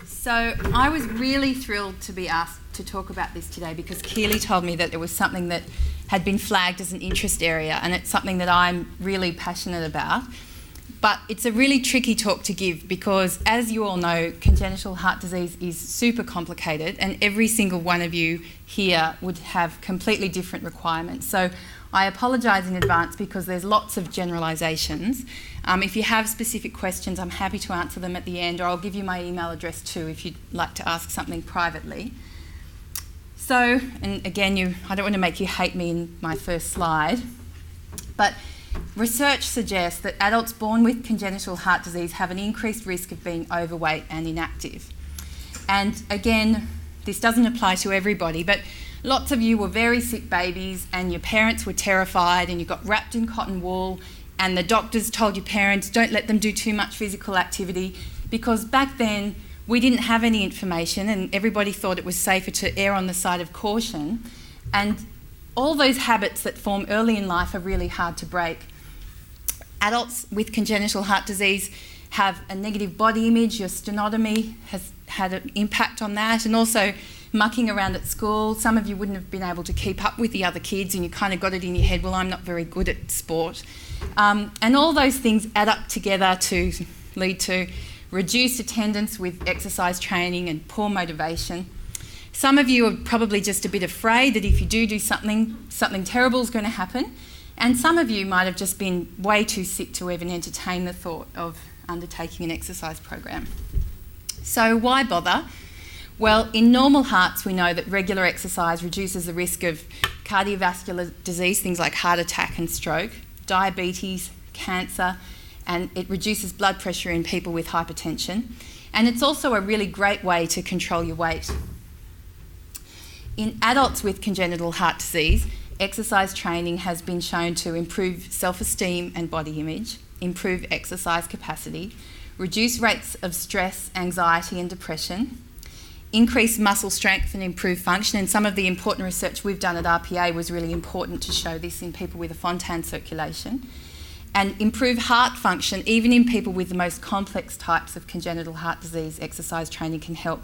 So I was really thrilled to be asked to talk about this today because Keely told me that it was something that had been flagged as an interest area, and it's something that I'm really passionate about. But it's a really tricky talk to give because, as you all know, congenital heart disease is super complicated, and every single one of you here would have completely different requirements. So I apologise in advance because there's lots of generalisations. If you have specific questions, I'm happy to answer them at the end, or I'll give you my email address too if you'd like to ask something privately. So, and again, I don't want to make you hate me in my first slide, but research suggests that adults born with congenital heart disease have an increased risk of being overweight and inactive. And again, this doesn't apply to everybody, but lots of you were very sick babies and your parents were terrified and you got wrapped in cotton wool and the doctors told your parents don't let them do too much physical activity, because back then we didn't have any information and everybody thought it was safer to err on the side of caution. And all those habits that form early in life are really hard to break. Adults with congenital heart disease have a negative body image. Your sternotomy has had an impact on that, and also mucking around at school. Some of you wouldn't have been able to keep up with the other kids and you kind of got it in your head, well, I'm not very good at sport. And all those things add up together to lead to reduced attendance with exercise training and poor motivation. Some of you are probably just a bit afraid that if you do something terrible is going to happen. And some of you might have just been way too sick to even entertain the thought of undertaking an exercise program. So why bother? Well, in normal hearts, we know that regular exercise reduces the risk of cardiovascular disease, things like heart attack and stroke, diabetes, cancer, and it reduces blood pressure in people with hypertension. And it's also a really great way to control your weight. In adults with congenital heart disease, exercise training has been shown to improve self-esteem and body image, improve exercise capacity, reduce rates of stress, anxiety and depression, increase muscle strength and improve function. And some of the important research we've done at RPA was really important to show this in people with a Fontan circulation. And improve heart function, even in people with the most complex types of congenital heart disease, exercise training can help.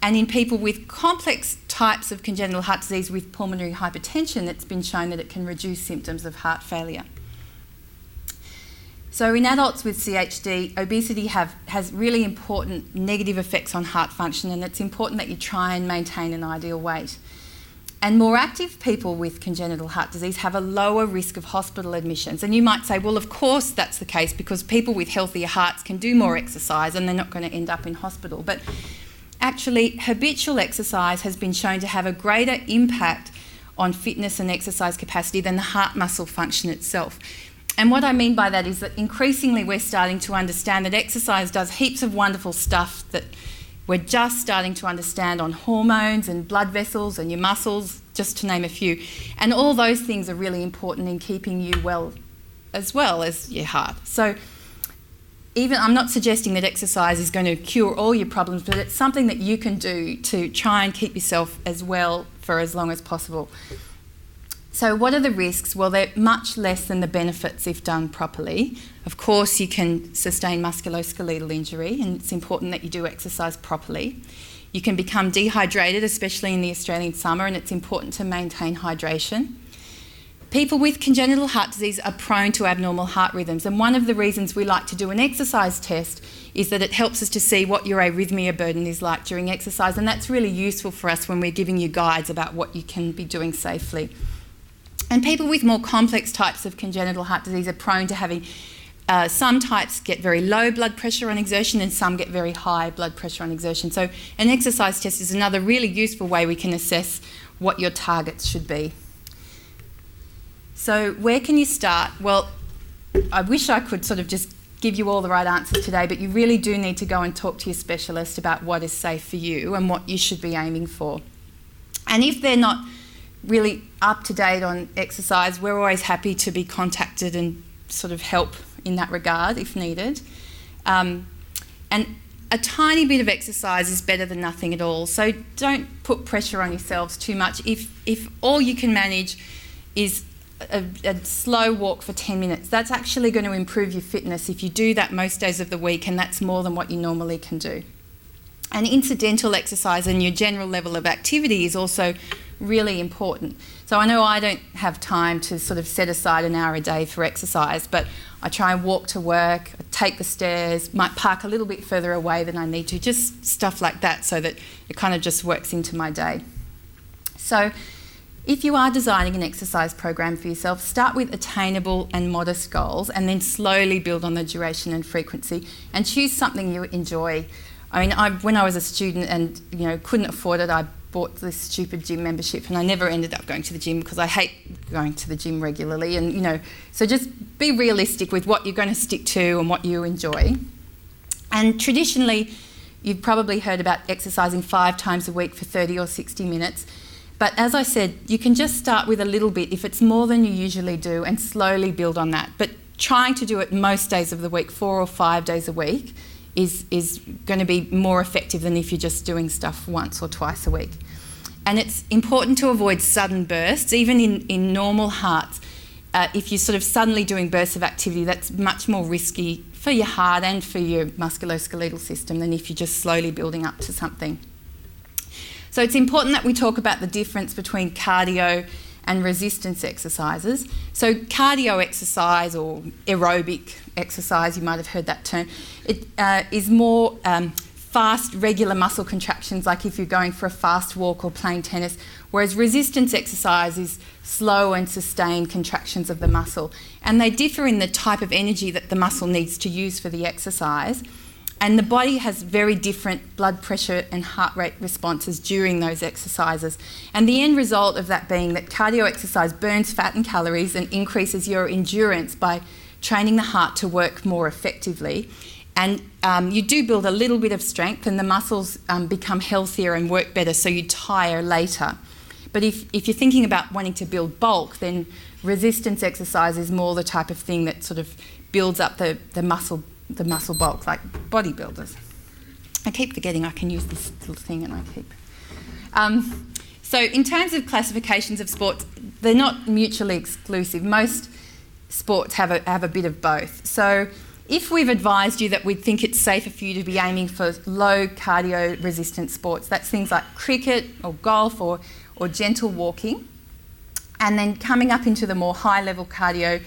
And in people with complex types of congenital heart disease with pulmonary hypertension, it's been shown that it can reduce symptoms of heart failure. So in adults with CHD, obesity has really important negative effects on heart function, and it's important that you try and maintain an ideal weight. And more active people with congenital heart disease have a lower risk of hospital admissions. And you might say, well, of course that's the case because people with healthier hearts can do more exercise and they're not going to end up in hospital. But actually, habitual exercise has been shown to have a greater impact on fitness and exercise capacity than the heart muscle function itself. And what I mean by that is that increasingly we're starting to understand that exercise does heaps of wonderful stuff that we're just starting to understand on hormones and blood vessels and your muscles, just to name a few. And all those things are really important in keeping you well as your heart. So even I'm not suggesting that exercise is going to cure all your problems, but it's something that you can do to try and keep yourself as well for as long as possible. So what are the risks? Well, they're much less than the benefits if done properly. Of course, you can sustain musculoskeletal injury, and it's important that you do exercise properly. You can become dehydrated, especially in the Australian summer, and it's important to maintain hydration. People with congenital heart disease are prone to abnormal heart rhythms, and one of the reasons we like to do an exercise test is that it helps us to see what your arrhythmia burden is like during exercise, and that's really useful for us when we're giving you guides about what you can be doing safely. And people with more complex types of congenital heart disease are prone to having, some types get very low blood pressure on exertion and some get very high blood pressure on exertion. So an exercise test is another really useful way we can assess what your targets should be. So where can you start? Well, I wish I could sort of just give you all the right answers today, but you really do need to go and talk to your specialist about what is safe for you and what you should be aiming for. And if they're not really up to date on exercise, we're always happy to be contacted and sort of help in that regard if needed. And a tiny bit of exercise is better than nothing at all. So don't put pressure on yourselves too much. If all you can manage is a slow walk for 10 minutes, that's actually going to improve your fitness if you do that most days of the week, and that's more than what you normally can do. And incidental exercise and your general level of activity is also really important. So I know I don't have time to sort of set aside an hour a day for exercise, but I try and walk to work, I take the stairs, might park a little bit further away than I need to, just stuff like that, so that it kind of just works into my day. So if you are designing an exercise program for yourself, start with attainable and modest goals, and then slowly build on the duration and frequency, and choose something you enjoy. I mean, when I was a student and couldn't afford it, I bought this stupid gym membership, and I never ended up going to the gym because I hate going to the gym regularly. And so just be realistic with what you're going to stick to and what you enjoy. And traditionally, you've probably heard about exercising 5 times a week for 30 or 60 minutes. But as I said, you can just start with a little bit if it's more than you usually do, and slowly build on that. But trying to do it most days of the week, 4 or 5 days a week, is going to be more effective than if you're just doing stuff once or twice a week. And it's important to avoid sudden bursts, even in normal hearts. If you're sort of suddenly doing bursts of activity, that's much more risky for your heart and for your musculoskeletal system than if you're just slowly building up to something. So it's important that we talk about the difference between cardio and resistance exercises. So cardio exercise, or aerobic exercise, you might have heard that term, it is more fast, regular muscle contractions, like if you're going for a fast walk or playing tennis, whereas resistance exercise is slow and sustained contractions of the muscle. And they differ in the type of energy that the muscle needs to use for the exercise. And the body has very different blood pressure and heart rate responses during those exercises. And the end result of that being that cardio exercise burns fat and calories and increases your endurance by training the heart to work more effectively. And you do build a little bit of strength, and the muscles become healthier and work better, so you tire later. But if you're thinking about wanting to build bulk, then resistance exercise is more the type of thing that sort of builds up the muscle bulk, like bodybuilders. I keep forgetting I can use this little thing, and I keep... So in terms of classifications of sports, they're not mutually exclusive. Most sports have a bit of both. So if we've advised you that we think it's safer for you to be aiming for low cardio resistant sports, that's things like cricket or golf or gentle walking. And then coming up into the more high level cardio,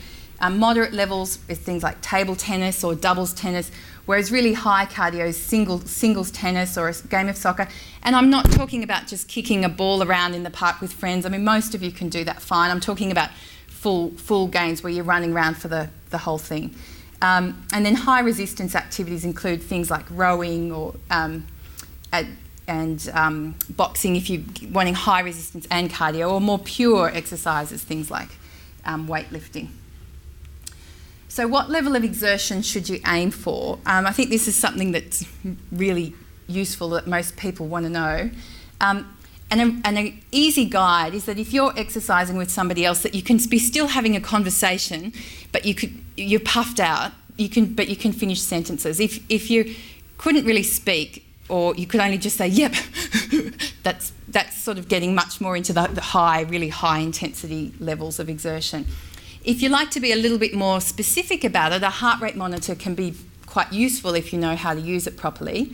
moderate levels is things like table tennis or doubles tennis, whereas really high cardio is singles tennis or a game of soccer. And I'm not talking about just kicking a ball around in the park with friends. I mean, most of you can do that fine. I'm talking about full games where you're running around for the whole thing. And then high resistance activities include things like rowing or boxing if you're wanting high resistance and cardio, or more pure exercises, things like weightlifting. So what level of exertion should you aim for? I think this is something that's really useful that most people want to know. And an easy guide is that if you're exercising with somebody else, that you can be still having a conversation, but you're puffed out, but you can finish sentences. If you couldn't really speak, or you could only just say, yep, that's sort of getting much more into the really high intensity levels of exertion. If you like to be a little bit more specific about it, a heart rate monitor can be quite useful if you know how to use it properly.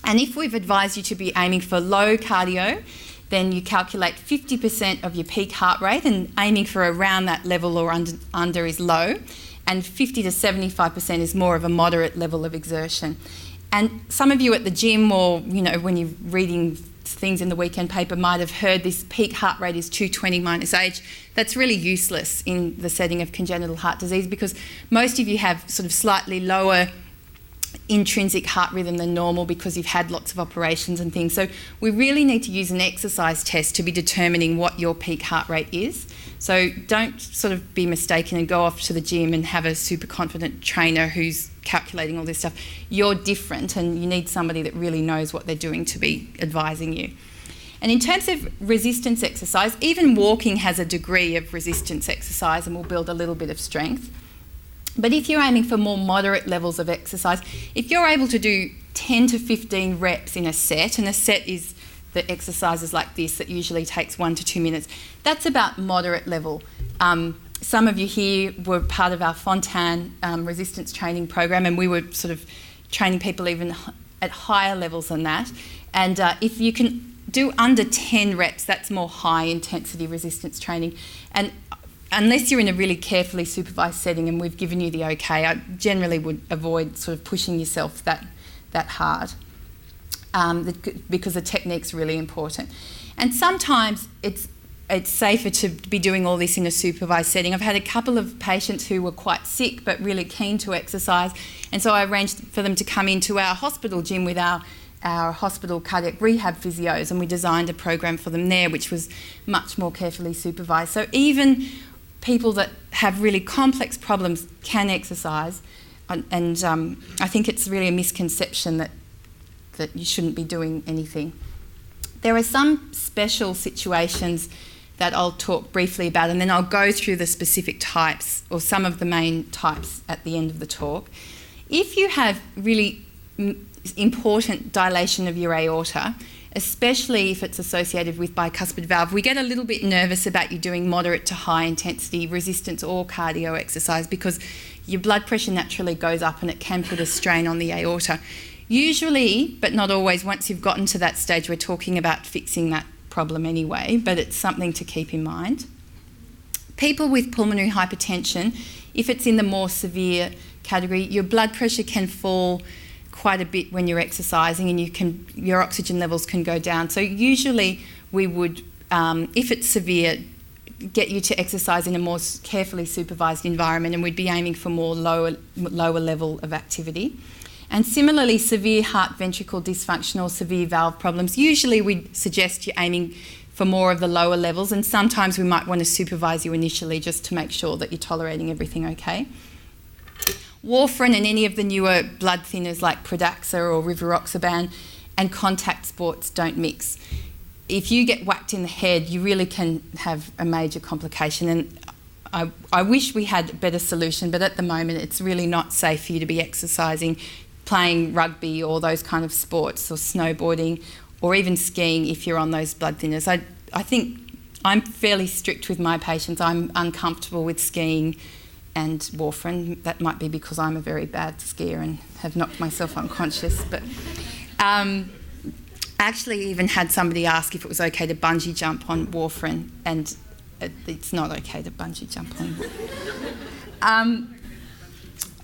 And if we've advised you to be aiming for low cardio, then you calculate 50% of your peak heart rate, and aiming for around that level or under is low, and 50 to 75% is more of a moderate level of exertion. And some of you at the gym, or when you're reading things in the weekend paper, might have heard this peak heart rate is 220 minus age. That's really useless in the setting of congenital heart disease, because most of you have sort of slightly lower intrinsic heart rhythm than normal because you've had lots of operations and things. So we really need to use an exercise test to be determining what your peak heart rate is. So don't sort of be mistaken and go off to the gym and have a super confident trainer who's calculating all this stuff. You're different, and you need somebody that really knows what they're doing to be advising you. And in terms of resistance exercise, even walking has a degree of resistance exercise and will build a little bit of strength. But if you're aiming for more moderate levels of exercise, if you're able to do 10 to 15 reps in a set, and a set is the exercises like this that usually takes 1 to 2 minutes, that's about moderate level. Some of you here were part of our Fontan resistance training program, and we were sort of training people even at higher levels than that. And if you can do under 10 reps, that's more high intensity resistance training. And unless you're in a really carefully supervised setting and we've given you the okay, I generally would avoid sort of pushing yourself that hard, because the technique's really important. And sometimes it's safer to be doing all this in a supervised setting. I've had a couple of patients who were quite sick but really keen to exercise, and so I arranged for them to come into our hospital gym with our hospital cardiac rehab physios, and we designed a program for them there which was much more carefully supervised. So even people that have really complex problems can exercise, and I think it's really a misconception that you shouldn't be doing anything. There are some special situations that I'll talk briefly about, and then I'll go through the specific types or some of the main types at the end of the talk. If you have really important dilation of your aorta, especially if it's associated with bicuspid valve, we get a little bit nervous about you doing moderate to high intensity resistance or cardio exercise because your blood pressure naturally goes up and it can put a strain on the aorta. Usually, but not always, once you've gotten to that stage, we're talking about fixing that problem anyway, but it's something to keep in mind. People with pulmonary hypertension, if it's in the more severe category, your blood pressure can fall quite a bit when you're exercising, and your oxygen levels can go down. So usually we would, if it's severe, get you to exercise in a more carefully supervised environment, and we'd be aiming for more lower level of activity. And similarly, severe heart ventricle dysfunction or severe valve problems, usually we'd suggest you're aiming for more of the lower levels, and sometimes we might want to supervise you initially just to make sure that you're tolerating everything okay. Warfarin and any of the newer blood thinners like Pradaxa or Rivaroxaban and contact sports don't mix. If you get whacked in the head, you really can have a major complication, and I wish we had a better solution, but at the moment it's really not safe for you to be exercising, playing rugby or those kind of sports, or snowboarding, or even skiing if you're on those blood thinners. I think I'm fairly strict with my patients. I'm uncomfortable with skiing and warfarin. That might be because I'm a very bad skier and have knocked myself unconscious. But I actually even had somebody ask if it was okay to bungee jump on warfarin, and it's not okay to bungee jump on warfarin.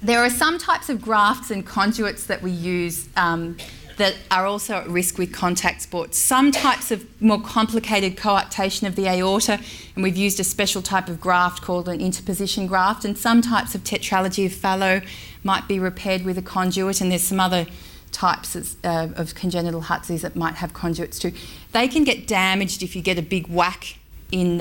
There are some types of grafts and conduits that we use that are also at risk with contact sports. Some types of more complicated coarctation of the aorta, and we've used a special type of graft called an interposition graft, and some types of tetralogy of Fallot might be repaired with a conduit, and there's some other types of congenital heart disease that might have conduits too. They can get damaged if you get a big whack in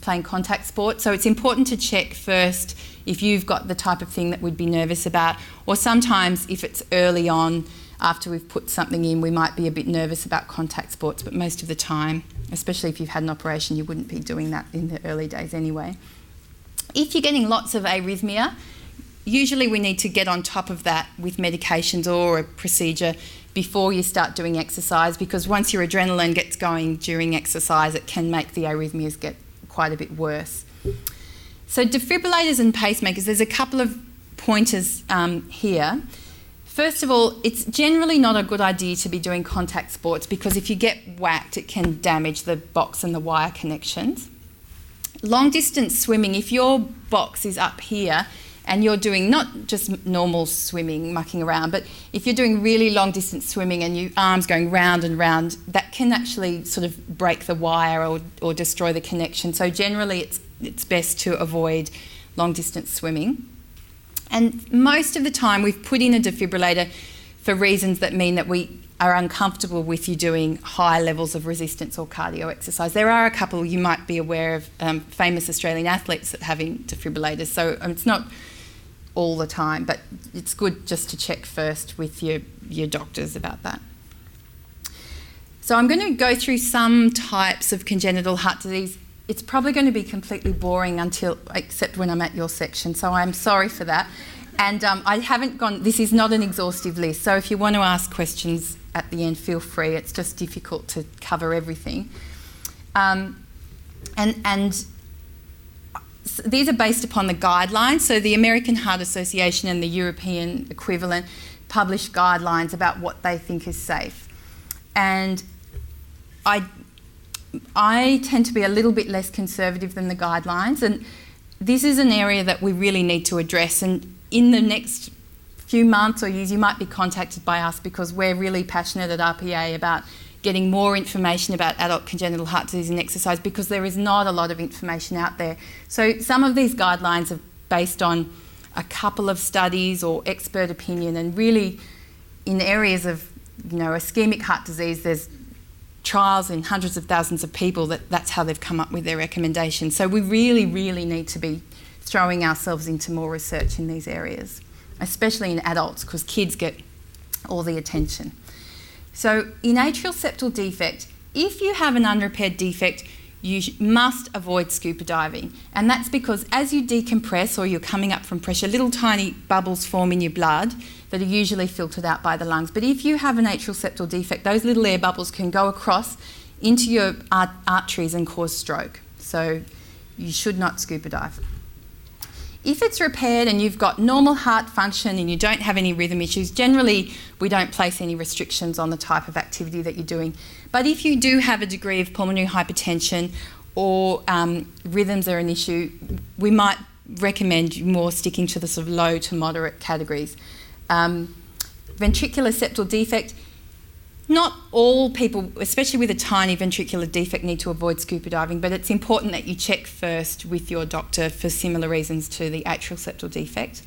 playing contact sport, so it's important to check first if you've got the type of thing that we'd be nervous about, or sometimes if it's early on after we've put something in, we might be a bit nervous about contact sports, but most of the time, especially if you've had an operation, you wouldn't be doing that in the early days anyway. If you're getting lots of arrhythmia, usually we need to get on top of that with medications or a procedure before you start doing exercise, because once your adrenaline gets going during exercise, it can make the arrhythmias get quite a bit worse. So defibrillators and pacemakers, there's a couple of pointers here. First of all, it's generally not a good idea to be doing contact sports, because if you get whacked, it can damage the box and the wire connections. Long distance swimming, if your box is up here and you're doing not just normal swimming, mucking around, but if you're doing really long distance swimming and your arms going round and round, that can actually sort of break the wire or destroy the connection. So generally it's best to avoid long distance swimming. And most of the time we've put in a defibrillator for reasons that mean that we are uncomfortable with you doing high levels of resistance or cardio exercise. There are a couple you might be aware of, famous Australian athletes that having defibrillators, so it's not all the time, but it's good just to check first with your doctors about that. So I'm going to go through some types of congenital heart disease. It's probably going to be completely boring except when I'm at your section, so I'm sorry for that. And I haven't this is not an exhaustive list, so if you want to ask questions at the end, feel free. It's just difficult to cover everything. These are based upon the guidelines. So the American Heart Association and the European equivalent publish guidelines about what they think is safe. And I tend to be a little bit less conservative than the guidelines, and this is an area that we really need to address. And in the next few months or years, you might be contacted by us because we're really passionate at RPA about getting more information about adult congenital heart disease and exercise, because there is not a lot of information out there. So some of these guidelines are based on a couple of studies or expert opinion, and really in areas of, ischemic heart disease, there's trials in hundreds of thousands of people that's how they've come up with their recommendations. So we really, really need to be throwing ourselves into more research in these areas, especially in adults, because kids get all the attention. So in atrial septal defect, if you have an unrepaired defect, you must avoid scuba diving. And that's because as you decompress or you're coming up from pressure, little tiny bubbles form in your blood that are usually filtered out by the lungs. But if you have an atrial septal defect, those little air bubbles can go across into your arteries and cause stroke. So you should not scuba dive. If it's repaired and you've got normal heart function and you don't have any rhythm issues, generally we don't place any restrictions on the type of activity that you're doing. But if you do have a degree of pulmonary hypertension or rhythms are an issue, we might recommend more sticking to the sort of low to moderate categories. Ventricular septal defect, not all people, especially with a tiny ventricular defect, need to avoid scuba diving, but it's important that you check first with your doctor for similar reasons to the atrial septal defect.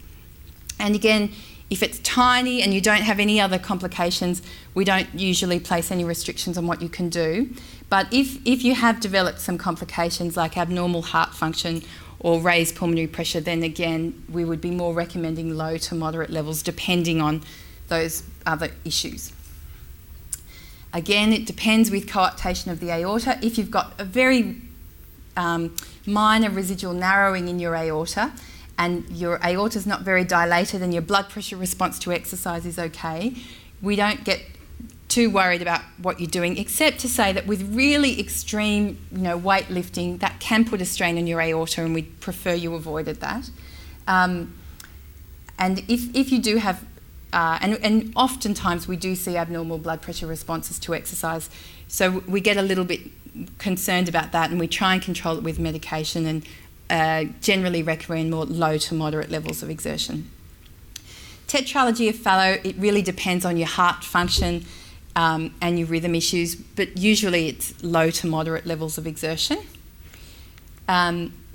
And again, if it's tiny and you don't have any other complications, we don't usually place any restrictions on what you can do. But if you have developed some complications like abnormal heart function or raised pulmonary pressure, then again, we would be more recommending low to moderate levels depending on those other issues. Again, it depends with coarctation of the aorta. If you've got a very minor residual narrowing in your aorta and your aorta is not very dilated and your blood pressure response to exercise is okay, we don't get too worried about what you're doing, except to say that with really extreme weightlifting, that can put a strain on your aorta, and we'd prefer you avoided that. And if you do have and oftentimes we do see abnormal blood pressure responses to exercise, so we get a little bit concerned about that, and we try and control it with medication and generally recommend more low to moderate levels of exertion. Tetralogy of Fallot, it really depends on your heart function and your rhythm issues, but usually it's low to moderate levels of exertion.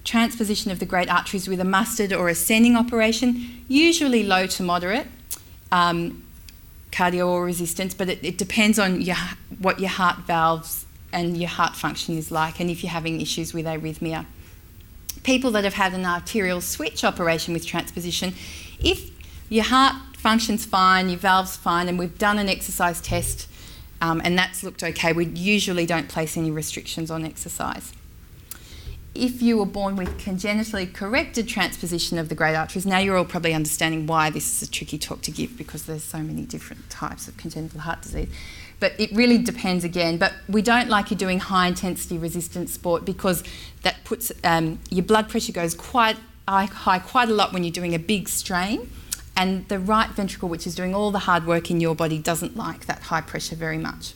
Transposition of the great arteries with a mustard or ascending operation, usually low to moderate. Cardio resistance, but it depends on what your heart valves and your heart function is like, and if you're having issues with arrhythmia. People that have had an arterial switch operation with transposition, if your heart function's fine, your valve's fine, and we've done an exercise test and that's looked okay, we usually don't place any restrictions on exercise. If you were born with congenitally corrected transposition of the great arteries, now you're all probably understanding why this is a tricky talk to give, because there's so many different types of congenital heart disease. But it really depends again. But we don't like you doing high intensity resistance sport, because that puts your blood pressure goes quite high quite a lot when you're doing a big strain, and the right ventricle, which is doing all the hard work in your body, doesn't like that high pressure very much.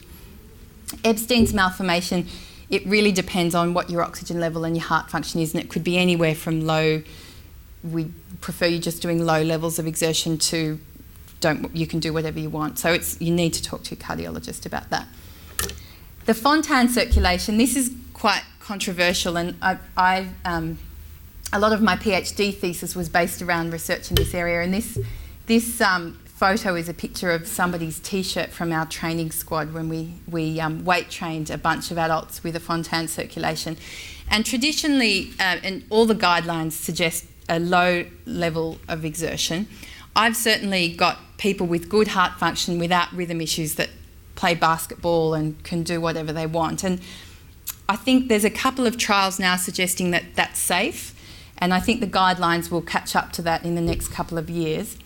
Ebstein's malformation, it really depends on what your oxygen level and your heart function is, and it could be anywhere from low, we prefer you just doing low levels of exertion, to you can do whatever you want. So you need to talk to your cardiologist about that. The Fontan circulation, this is quite controversial, and a lot of my PhD thesis was based around research in this area, and this photo is a picture of somebody's T-shirt from our training squad when we weight trained a bunch of adults with a Fontan circulation. And traditionally, and all the guidelines suggest a low level of exertion. I've certainly got people with good heart function without rhythm issues that play basketball and can do whatever they want. And I think there's a couple of trials now suggesting that that's safe, and I think the guidelines will catch up to that in the next couple of years.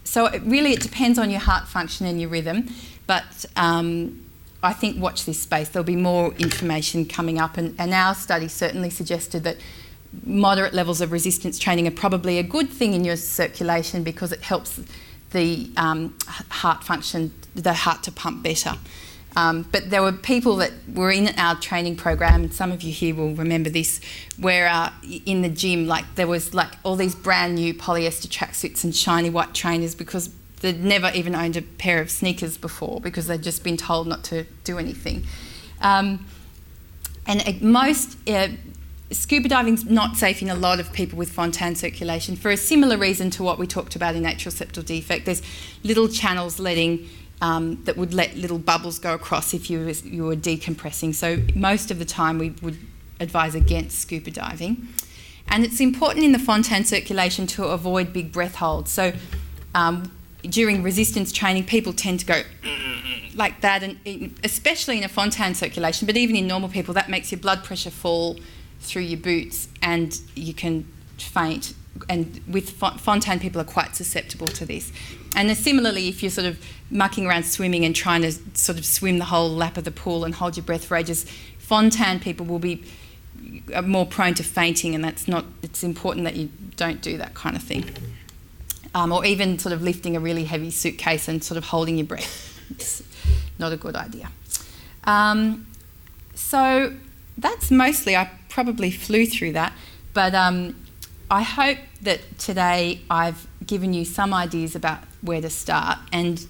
So it depends on your heart function and your rhythm, but I think watch this space. There'll be more information coming up, and our study certainly suggested that moderate levels of resistance training are probably a good thing in your circulation, because it helps the heart function, the heart to pump better. But there were people that were in our training program, and some of you here will remember this, where in the gym, like there was like all these brand new polyester tracksuits and shiny white trainers because they'd never even owned a pair of sneakers before because they'd just been told not to do anything. Scuba diving's not safe in a lot of people with Fontan circulation for a similar reason to what we talked about in atrial septal defect. There's little channels that would let little bubbles go across if you were decompressing. So most of the time we would advise against scuba diving. And it's important in the Fontan circulation to avoid big breath holds. So during resistance training, people tend to go like that, and especially in a Fontan circulation, but even in normal people, that makes your blood pressure fall through your boots and you can faint. And with Fontan, people are quite susceptible to this. And similarly, if you're sort of mucking around swimming and trying to sort of swim the whole lap of the pool and hold your breath for ages, Fontan people will be more prone to fainting, and it's important that you don't do that kind of thing. Or even sort of lifting a really heavy suitcase and sort of holding your breath. It's not a good idea. So that's mostly, I probably flew through that, but I hope that today I've given you some ideas about where to start, and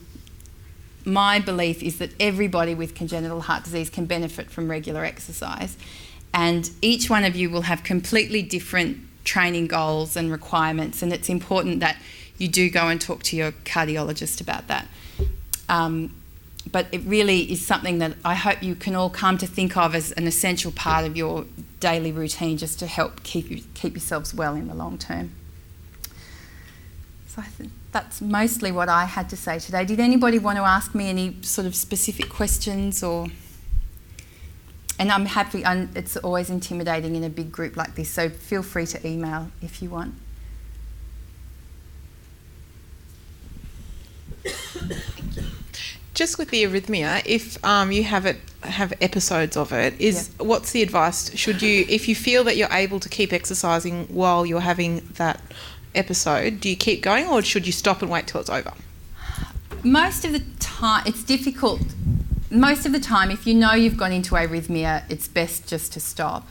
my belief is that everybody with congenital heart disease can benefit from regular exercise, and each one of you will have completely different training goals and requirements, and it's important that you do go and talk to your cardiologist about that. But it really is something that I hope you can all come to think of as an essential part of your daily routine, just to help keep yourselves well in the long term. So I think that's mostly what I had to say today. Did anybody want to ask me any sort of specific questions? And I'm happy, it's always intimidating in a big group like this, so feel free to email if you want. Just with the arrhythmia, if you have episodes of it, what's the advice? Should you, if you feel that you're able to keep exercising while you're having that episode, do you keep going, or should you stop and wait till it's over? Most of the time, it's difficult. Most of the time, if you know you've gone into arrhythmia, it's best just to stop,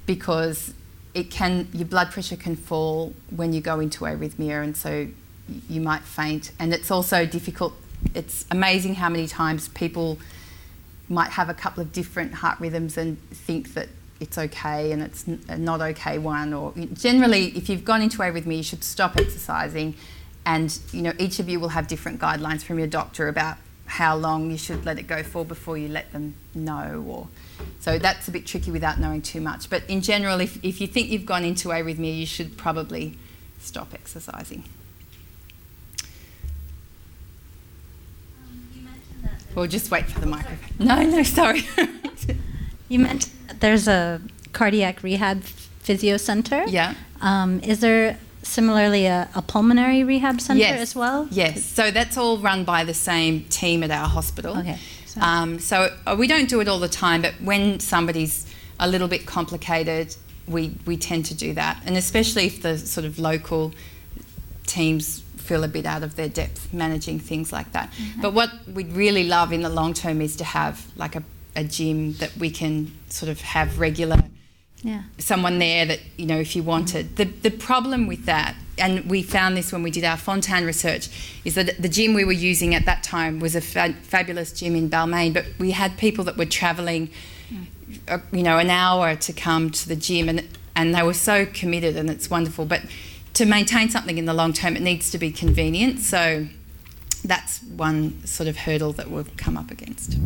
because your blood pressure can fall when you go into arrhythmia, and so you might faint. And it's also difficult. It's amazing how many times people might have a couple of different heart rhythms and think that it's okay and it's a not okay one. Or generally, if you've gone into arrhythmia, you should stop exercising, and each of you will have different guidelines from your doctor about how long you should let it go for before you let them know. So that's a bit tricky without knowing too much. But in general, if you think you've gone into arrhythmia, you should probably stop exercising. We'll just wait for the microphone. No, sorry. You mentioned that there's a cardiac rehab physio center. Yeah. Is there similarly a pulmonary rehab center as well? Yes. So that's all run by the same team at our hospital. Okay. So we don't do it all the time, but when somebody's a little bit complicated, we tend to do that. And especially if the sort of local teams feel a bit out of their depth managing things like that. Mm-hmm. But what we'd really love in the long term is to have like a gym that we can sort of have regular someone there that, if you wanted. The problem with that, and we found this when we did our Fontan research, is that the gym we were using at that time was a fabulous gym in Balmain, but we had people that were travelling, an hour to come to the gym, and they were so committed, and it's wonderful. But to maintain something in the long term, it needs to be convenient. So that's one sort of hurdle that we've come up against.